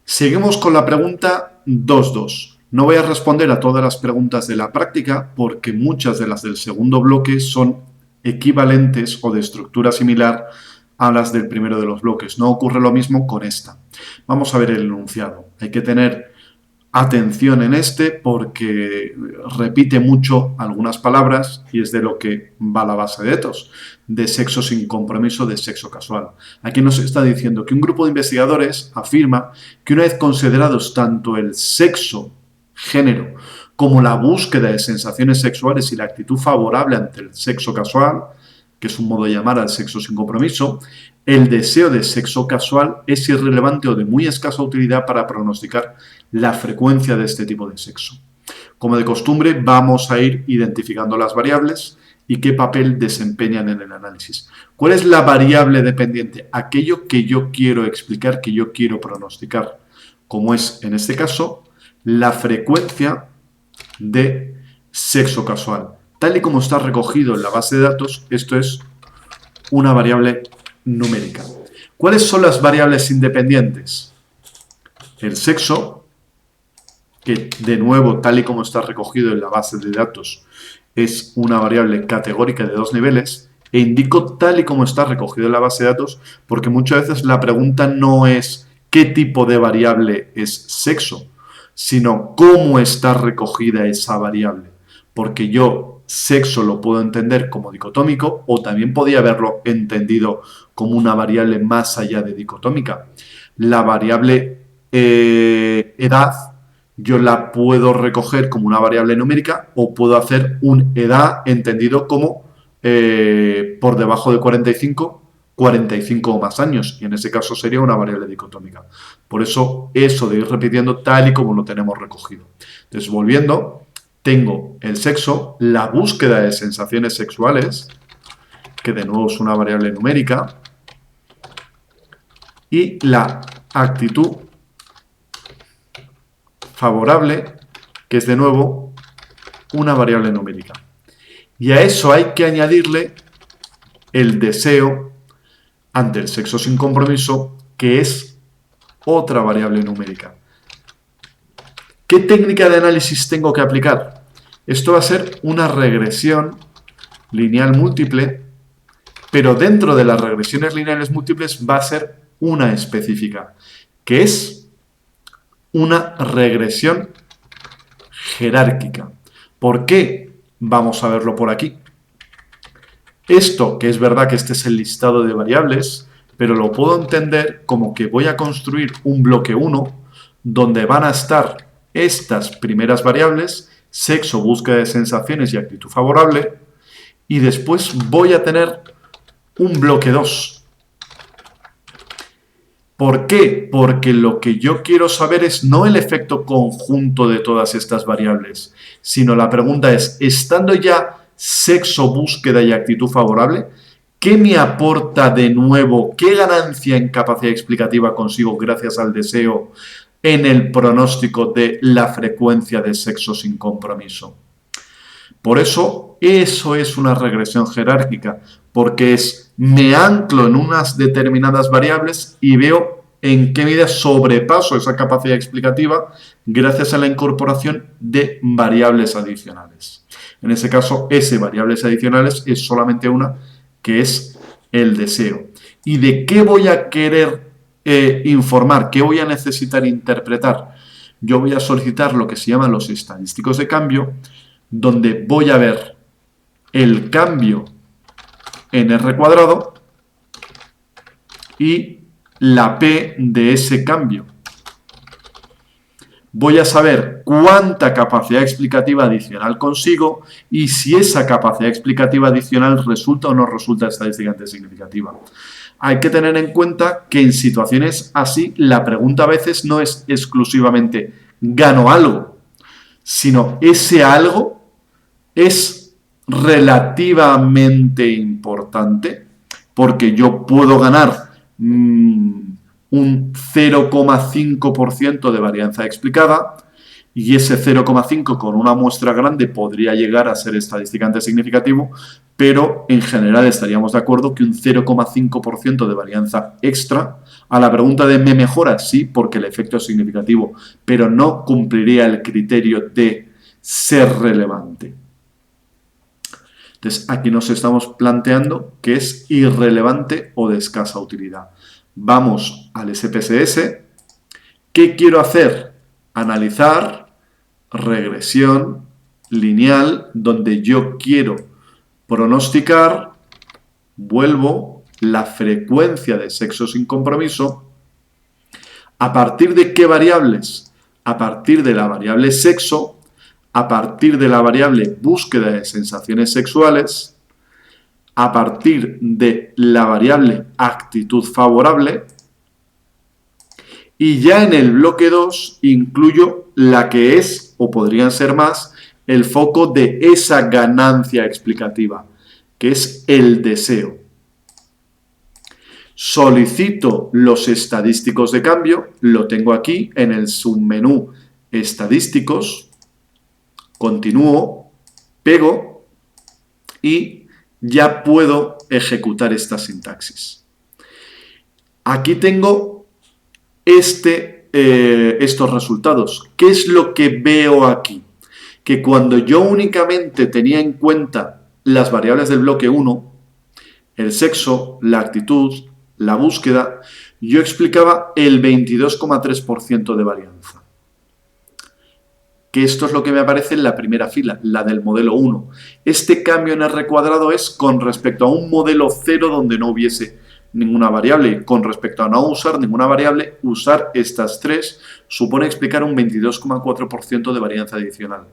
Seguimos con la pregunta 2.2. No voy a responder a todas las preguntas de la práctica porque muchas de las del segundo bloque son equivalentes o de estructura similar a las del primero de los bloques. No ocurre lo mismo con esta. Vamos a ver el enunciado. Hay que tener atención en este porque repite mucho algunas palabras y es de lo que va la base de datos, de sexo sin compromiso, de sexo casual. Aquí nos está diciendo que un grupo de investigadores afirma que una vez considerados tanto el sexo, género, como la búsqueda de sensaciones sexuales y la actitud favorable ante el sexo casual, que es un modo de llamar al sexo sin compromiso, el deseo de sexo casual es irrelevante o de muy escasa utilidad para pronosticar la frecuencia de este tipo de sexo. Como de costumbre, vamos a ir identificando las variables y qué papel desempeñan en el análisis. ¿Cuál es la variable dependiente? Aquello que yo quiero explicar, que yo quiero pronosticar, como es, en este caso, la frecuencia de sexo casual. Tal y como está recogido en la base de datos, esto es una variable numérica. ¿Cuáles son las variables independientes? El sexo, que de nuevo, tal y como está recogido en la base de datos, es una variable categórica de 2 niveles, e indico tal y como está recogido en la base de datos, porque muchas veces la pregunta no es qué tipo de variable es sexo, sino cómo está recogida esa variable. Porque yo sexo lo puedo entender como dicotómico o también podía haberlo entendido como una variable más allá de dicotómica. La variable edad yo la puedo recoger como una variable numérica o puedo hacer un edad entendido como por debajo de 45 o más años, y en ese caso sería una variable dicotómica. Por eso de ir repitiendo tal y como lo tenemos recogido. Entonces, volviendo, tengo el sexo, la búsqueda de sensaciones sexuales, que de nuevo es una variable numérica, y la actitud favorable, que es de nuevo una variable numérica. Y a eso hay que añadirle el deseo ante el sexo sin compromiso, que es otra variable numérica. ¿Qué técnica de análisis tengo que aplicar? Esto va a ser una regresión lineal múltiple, pero dentro de las regresiones lineales múltiples va a ser una específica, que es una regresión jerárquica. ¿Por qué? Vamos a verlo por aquí. Esto, que es verdad que este es el listado de variables, pero lo puedo entender como que voy a construir un bloque 1 donde van a estar estas primeras variables, sexo, búsqueda de sensaciones y actitud favorable, y después voy a tener un bloque 2. ¿Por qué? Porque lo que yo quiero saber es no el efecto conjunto de todas estas variables, sino la pregunta es, estando ya sexo, búsqueda y actitud favorable, ¿qué me aporta de nuevo? ¿Qué ganancia en capacidad explicativa consigo gracias al deseo en el pronóstico de la frecuencia de sexo sin compromiso? Por eso es una regresión jerárquica, porque me anclo en unas determinadas variables y veo en qué medida sobrepaso esa capacidad explicativa gracias a la incorporación de variables adicionales. En ese caso, variables adicionales es solamente una, que es el deseo. ¿Y de qué voy a querer informar? ¿Qué voy a necesitar interpretar? Yo voy a solicitar lo que se llaman los estadísticos de cambio, donde voy a ver el cambio en R cuadrado y la P de ese cambio. Voy a saber cuánta capacidad explicativa adicional consigo y si esa capacidad explicativa adicional resulta o no resulta estadísticamente significativa. Hay que tener en cuenta que en situaciones así la pregunta a veces no es exclusivamente ¿gano algo?, sino ese algo es relativamente importante porque yo puedo ganar un 0,5% de varianza explicada, y ese 0,5 con una muestra grande podría llegar a ser estadísticamente significativo, pero en general estaríamos de acuerdo que un 0,5% de varianza extra, a la pregunta de ¿me mejora? Sí, porque el efecto es significativo, pero no cumpliría el criterio de ser relevante. Entonces, aquí nos estamos planteando que es irrelevante o de escasa utilidad. Vamos al SPSS. ¿Qué quiero hacer? Analizar regresión lineal, donde yo quiero pronosticar, vuelvo, la frecuencia de sexo sin compromiso. ¿A partir de qué variables? A partir de la variable sexo, a partir de la variable búsqueda de sensaciones sexuales, a partir de la variable actitud favorable, y ya en el bloque 2 incluyo la que es, o podrían ser más, el foco de esa ganancia explicativa, que es el deseo. Solicito los estadísticos de cambio, lo tengo aquí en el submenú estadísticos, continúo, pego y ya puedo ejecutar esta sintaxis. Aquí tengo estos resultados. ¿Qué es lo que veo aquí? Que cuando yo únicamente tenía en cuenta las variables del bloque 1, el sexo, la actitud, la búsqueda, yo explicaba el 22,3% de varianza. Que esto es lo que me aparece en la primera fila, la del modelo 1. Este cambio en R cuadrado es con respecto a un modelo 0 donde no hubiese ninguna variable. Con respecto a no usar ninguna variable, usar estas tres supone explicar un 22,4% de varianza adicional.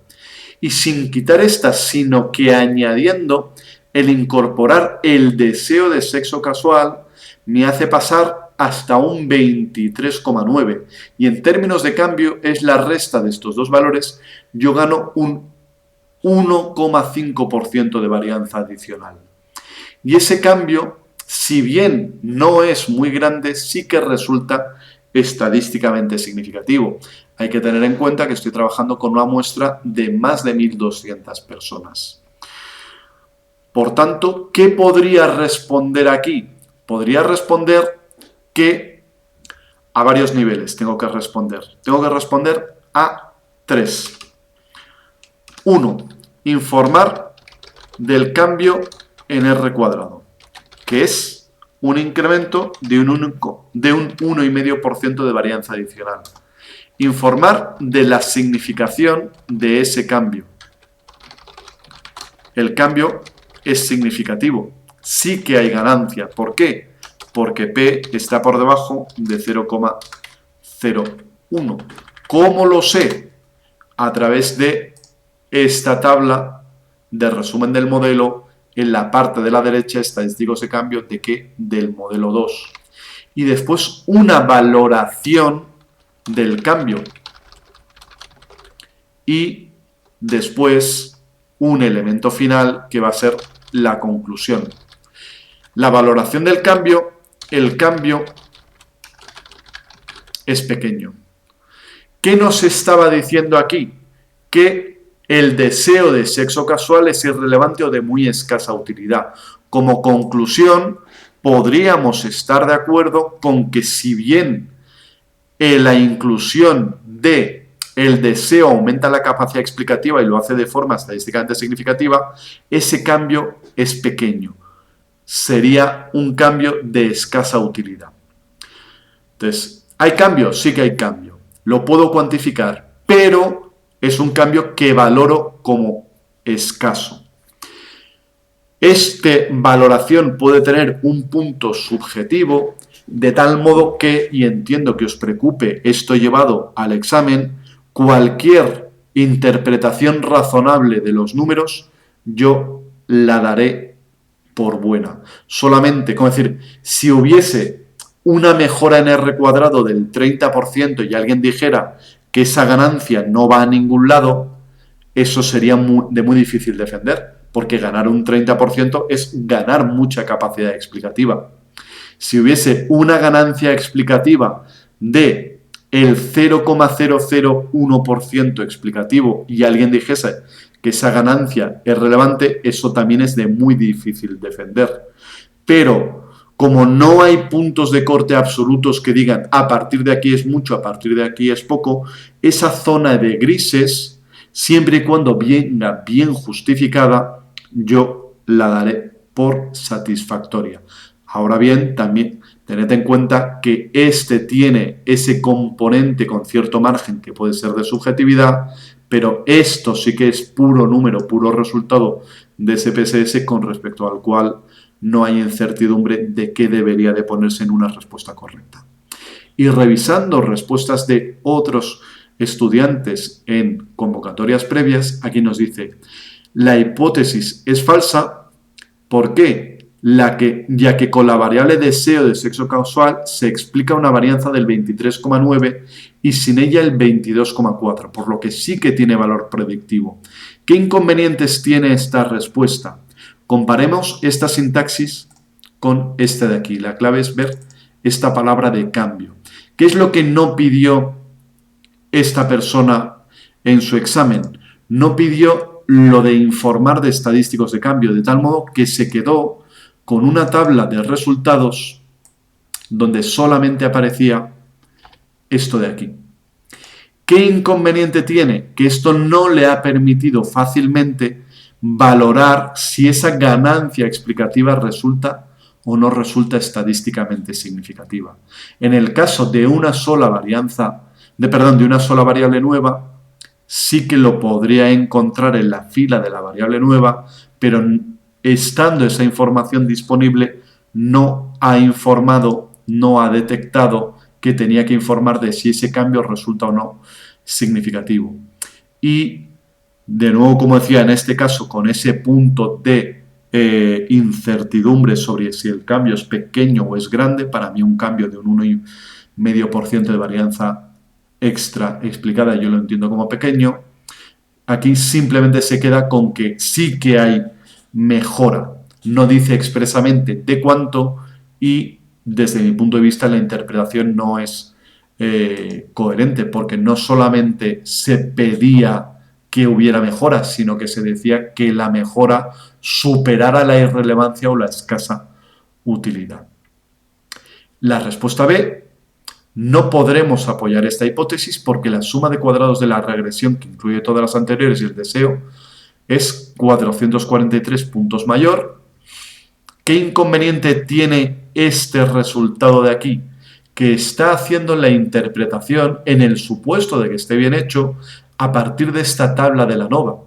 Y sin quitar estas, sino que añadiendo el incorporar el deseo de sexo casual, me hace pasar hasta un 23,9. Y en términos de cambio es la resta de estos dos valores, yo gano un 1,5% de varianza adicional. Y ese cambio, si bien no es muy grande, sí que resulta estadísticamente significativo. Hay que tener en cuenta que estoy trabajando con una muestra de más de 1.200 personas. Por tanto, ¿qué podría responder aquí? Podría responder que a varios niveles tengo que responder. Tengo que responder a 3. 1. Informar del cambio en R cuadrado, que es un incremento de un 1,5% de varianza adicional. Informar de la significación de ese cambio. El cambio es significativo. Sí que hay ganancia. ¿Por qué? Porque P está por debajo de 0,01. ¿Cómo lo sé? A través de esta tabla de resumen del modelo. En la parte de la derecha, estadísticos de cambio, ¿de qué? Del modelo 2. Y después una valoración del cambio. Y después un elemento final que va a ser la conclusión. La valoración del cambio, el cambio es pequeño. ¿Qué nos estaba diciendo aquí? Que el deseo de sexo casual es irrelevante o de muy escasa utilidad. Como conclusión, podríamos estar de acuerdo con que si bien la inclusión de el deseo aumenta la capacidad explicativa y lo hace de forma estadísticamente significativa, ese cambio es pequeño. Sería un cambio de escasa utilidad. Entonces, ¿hay cambio? Sí que hay cambio. Lo puedo cuantificar, pero es un cambio que valoro como escaso. Esta valoración puede tener un punto subjetivo, de tal modo que, y entiendo que os preocupe esto llevado al examen, cualquier interpretación razonable de los números, yo la daré por buena. Solamente, como decir, si hubiese una mejora en R cuadrado del 30% y alguien dijera que esa ganancia no va a ningún lado, eso sería de muy difícil defender, porque ganar un 30% es ganar mucha capacidad explicativa. Si hubiese una ganancia explicativa de el 0,001% explicativo y alguien dijese que esa ganancia es relevante, eso también es de muy difícil defender. Pero como no hay puntos de corte absolutos que digan a partir de aquí es mucho, a partir de aquí es poco, esa zona de grises, siempre y cuando venga bien justificada, yo la daré por satisfactoria. Ahora bien, también tened en cuenta que este tiene ese componente con cierto margen que puede ser de subjetividad, pero esto sí que es puro número, puro resultado de ese PSS con respecto al cual no hay incertidumbre de qué debería de ponerse en una respuesta correcta. Y revisando respuestas de otros estudiantes en convocatorias previas, aquí nos dice, la hipótesis es falsa, ¿por qué? Ya que con la variable deseo de sexo casual se explica una varianza del 23,9 y sin ella el 22,4, por lo que sí que tiene valor predictivo. ¿Qué inconvenientes tiene esta respuesta? Comparemos esta sintaxis con esta de aquí. La clave es ver esta palabra de cambio. ¿Qué es lo que no pidió esta persona en su examen? No pidió lo de informar de estadísticos de cambio, de tal modo que se quedó con una tabla de resultados donde solamente aparecía esto de aquí. ¿Qué inconveniente tiene? Que esto no le ha permitido fácilmente valorar si esa ganancia explicativa resulta o no resulta estadísticamente significativa. En el caso de una sola de una sola variable nueva, sí que lo podría encontrar en la fila de la variable nueva, pero estando esa información disponible, no ha informado, no ha detectado que tenía que informar de si ese cambio resulta o no significativo. Y, de nuevo, como decía, en este caso, con ese punto de incertidumbre sobre si el cambio es pequeño o es grande, para mí un cambio de un 1,5% de varianza extra explicada yo lo entiendo como pequeño. Aquí simplemente se queda con que sí que hay mejora, no dice expresamente de cuánto y desde mi punto de vista la interpretación no es coherente porque no solamente se pedía que hubiera mejora, sino que se decía que la mejora superara la irrelevancia o la escasa utilidad. La respuesta B, no podremos apoyar esta hipótesis porque la suma de cuadrados de la regresión, que incluye todas las anteriores y el deseo, es 443 puntos mayor. ¿Qué inconveniente tiene este resultado de aquí? Que está haciendo la interpretación en el supuesto de que esté bien hecho a partir de esta tabla de la ANOVA,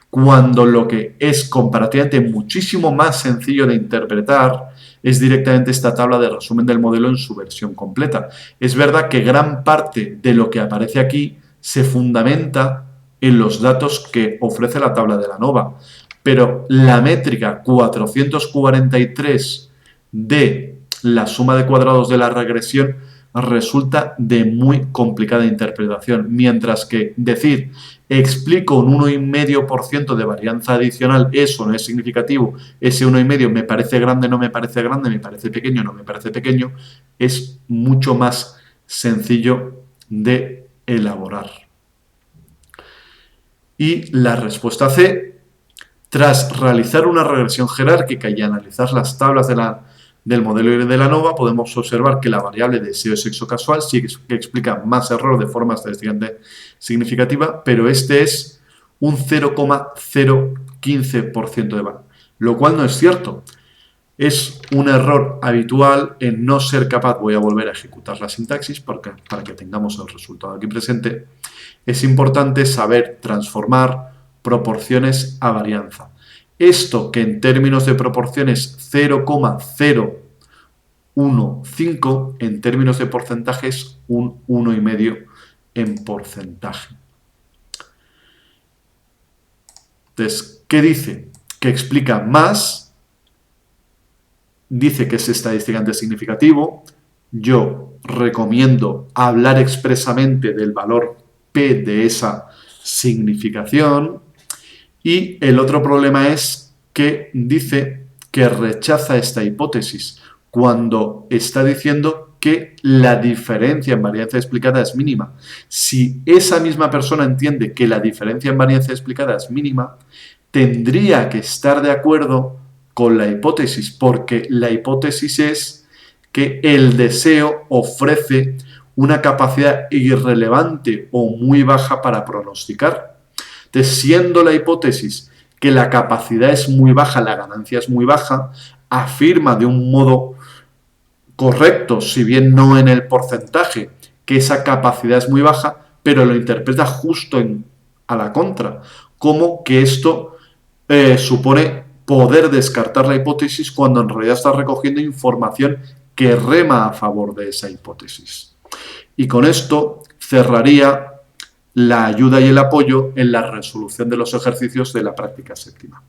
cuando lo que es comparativamente muchísimo más sencillo de interpretar es directamente esta tabla de resumen del modelo en su versión completa. Es verdad que gran parte de lo que aparece aquí se fundamenta en los datos que ofrece la tabla de la ANOVA, pero la métrica 443 de la suma de cuadrados de la regresión resulta de muy complicada interpretación, mientras que decir explico un 1,5% de varianza adicional, eso no es significativo, ese 1,5 me parece grande, no me parece grande, me parece pequeño, no me parece pequeño, es mucho más sencillo de elaborar. Y la respuesta C, tras realizar una regresión jerárquica y analizar las tablas del modelo de la ANOVA, podemos observar que la variable deseo sexo casual sí que explica más error de forma estadísticamente significativa, pero este es un 0,015% de valor, lo cual no es cierto. Es un error habitual en no ser capaz, voy a volver a ejecutar la sintaxis para que tengamos el resultado aquí presente. Es importante saber transformar proporciones a varianza. Esto que en términos de proporciones 0,015, en términos de porcentajes un 1,5 en porcentaje. Entonces, ¿qué dice? Que explica más, dice que es estadísticamente significativo. Yo recomiendo hablar expresamente del valor P de esa significación. Y el otro problema es que dice que rechaza esta hipótesis cuando está diciendo que la diferencia en varianza explicada es mínima. Si esa misma persona entiende que la diferencia en varianza explicada es mínima, tendría que estar de acuerdo con la hipótesis, porque la hipótesis es que el deseo ofrece una capacidad irrelevante o muy baja para pronosticar. Entonces, siendo la hipótesis que la capacidad es muy baja, la ganancia es muy baja, afirma de un modo correcto, si bien no en el porcentaje, que esa capacidad es muy baja, pero lo interpreta justo a la contra, como que esto supone poder descartar la hipótesis cuando en realidad está recogiendo información que rema a favor de esa hipótesis. Y con esto cerraría la ayuda y el apoyo en la resolución de los ejercicios de la práctica séptima.